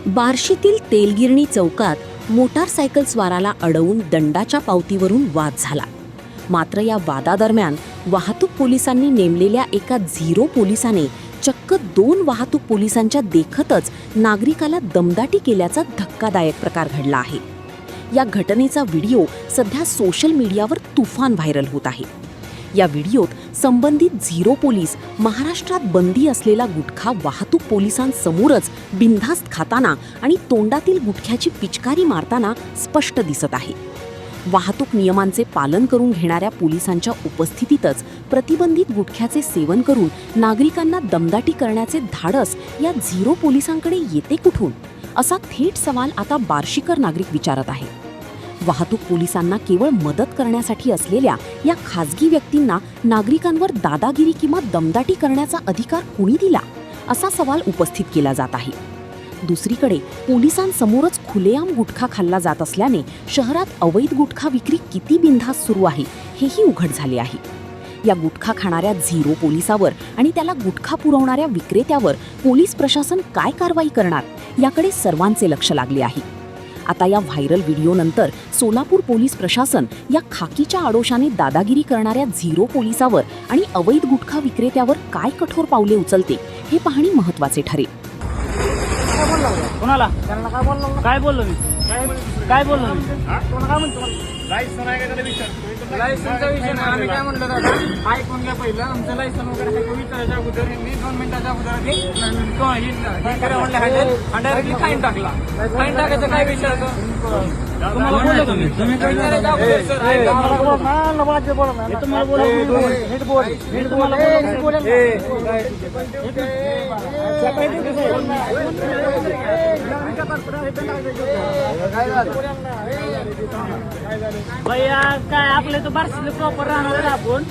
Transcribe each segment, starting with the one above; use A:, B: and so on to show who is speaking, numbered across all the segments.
A: बार्शीतील तेलगिरणी चौकात मोटारसायकलस्वाराला अडवून दंडाच्या पावतीवरून वाद झाला. मात्र या वादादरम्यान वाहतूक पोलिसांनी नेमलेल्या एका झिरो पोलिसाने चक्क 2 वाहतूक पोलिसांच्या देखतच नागरिकाला दमदाटी केल्याचा धक्कादायक प्रकार घडला आहे. या घटनेचा व्हिडिओ सध्या सोशल मीडियावर तुफान व्हायरल होत आहे. या व्हिडिओत संबंधित झिरो पोलीस महाराष्ट्रात बंदी असलेला गुटखा वाहतूक पोलिसांसमोरच बिनधास्त खाताना आणि तोंडातील गुटख्याची पिचकारी मारताना स्पष्ट दिसत आहे. वाहतूक नियमांचे पालन करून घेणाऱ्या पोलिसांच्या उपस्थितीतच प्रतिबंधित गुटख्याचे सेवन करून नागरिकांना दमदाटी करण्याचे धाडस या झिरो पोलिसांकडे येते कुठून, असा थेट सवाल आता बार्शीकर नागरिक विचारत आहे. वाहतूक पोलिसांना केवळ मदत करण्यासाठी असलेल्या या खाजगी व्यक्तींना नागरिकांवर दादागिरी किंवा दमदाटी करण्याचा अधिकार कुणी दिला, असा सवाल उपस्थित केला जात आहे. दुसरीकडे पोलिसांसमोरच खुलेआम गुटखा खाल्ला जात असल्याने शहरात अवैध गुटखा विक्री किती बिनधास्त सुरू आहे हेही उघड झाले आहे. या गुटखा खाणाऱ्या झिरो पोलिसावर आणि त्याला गुटखा पुरवणाऱ्या विक्रेत्यावर पोलीस प्रशासन काय कारवाई करणार याकडे सर्वांचे लक्ष लागले आहे. आता या व्हायरल व्हिडिओनंतर सोलापूर पोलीस प्रशासन या खाकीच्या आडोशाने दादागिरी करणाऱ्या झिरो पोलिसावर आणि अवैध गुटखा विक्रेत्यावर काय कठोर पावले उचलते हे पाहणे महत्त्वाचे ठरेल.
B: कोणाला काय बोललो मी काय बोललो मी
C: लायसनचा विषय नाही. आम्ही काय म्हणलं दादा, ऐकून घ्या पहिलं. आमचं लायसन वगैरे आहे विचारायच्या अगोदर मी 2 मिनिटाच्या अगोदर डायरेक्टली फाईन टाकला. फाईन टाकायचं काय विचारतो
B: तुम्हाला बोललो तुम्ही भैया काय आपले तो बार्शीला प्रॉपर राहणार आहे आपण.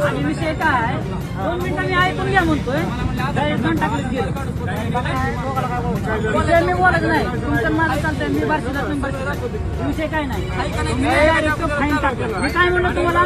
B: आणि विषय काय 2 मिनिटांनी ऐकून घ्या म्हणतोय. टाकलं गेलं मी बोलत नाही. तुमचं माझं चालतंय. मी बार्शीला विषय काय नाही. फाईन टाकलं. मी काय म्हणलं तुम्हाला